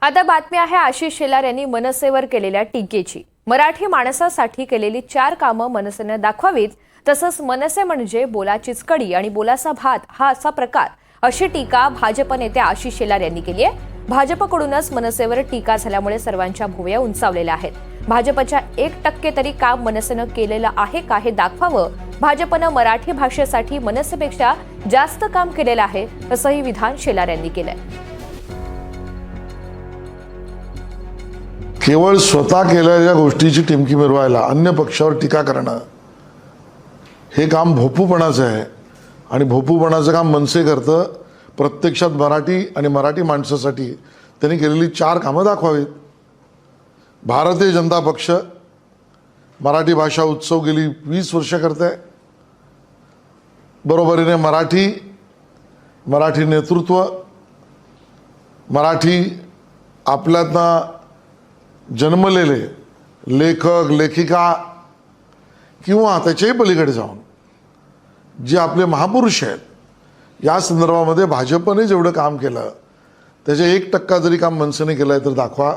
आता बातमी आहे आशिष शेलार यांनी मनसेवर केलेल्या टीकेची। मराठी माणसासाठी केलेली 4 कामं मनसेने दाखवावीत, तसंच मनसे म्हणजे बोलाचीच कडी आणि बोलाचा भात हा असा प्रकार, अशी टीका भाजप नेते आशिष शेलार यांनी केली आहे। भाजपकडूनच मनसेवर टीका झाल्यामुळे सर्वांच्या भुवया उंचावलेल्या आहेत। भाजपच्या 1% तरी काम मनसेनं केलेलं आहे का हे दाखवावं। भाजपनं मराठी भाषेसाठी मनसेपेक्षा जास्त काम केलेलं आहे, असंही विधान शेलार यांनी केलंय। केवळ स्वतः केलेल्या गोष्टीची टिमकी मिरवायला अन्य पक्षावर टीका करणं हे काम भोपूपणाचं आहे आणि भोपूपणाचं काम मनसे करतं। प्रत्यक्षात मराठी आणि मराठी माणसासाठी त्यांनी केलेली 4 कामं दाखवावीत। भारतीय जनता पक्ष मराठी भाषा उत्सव गेली 20 वर्ष करते। बरोबरीने मराठी नेतृत्व, मराठी आपल्यातनं जन्मलेले लेखक लेखिका किंवा त्याच्याही पलीकडे जाऊन जे आपले महापुरुष आहेत, या संदर्भामध्ये भाजपने जेवढं काम केलं त्याचे 1% जरी काम मनसेने केलं तर दाखवा।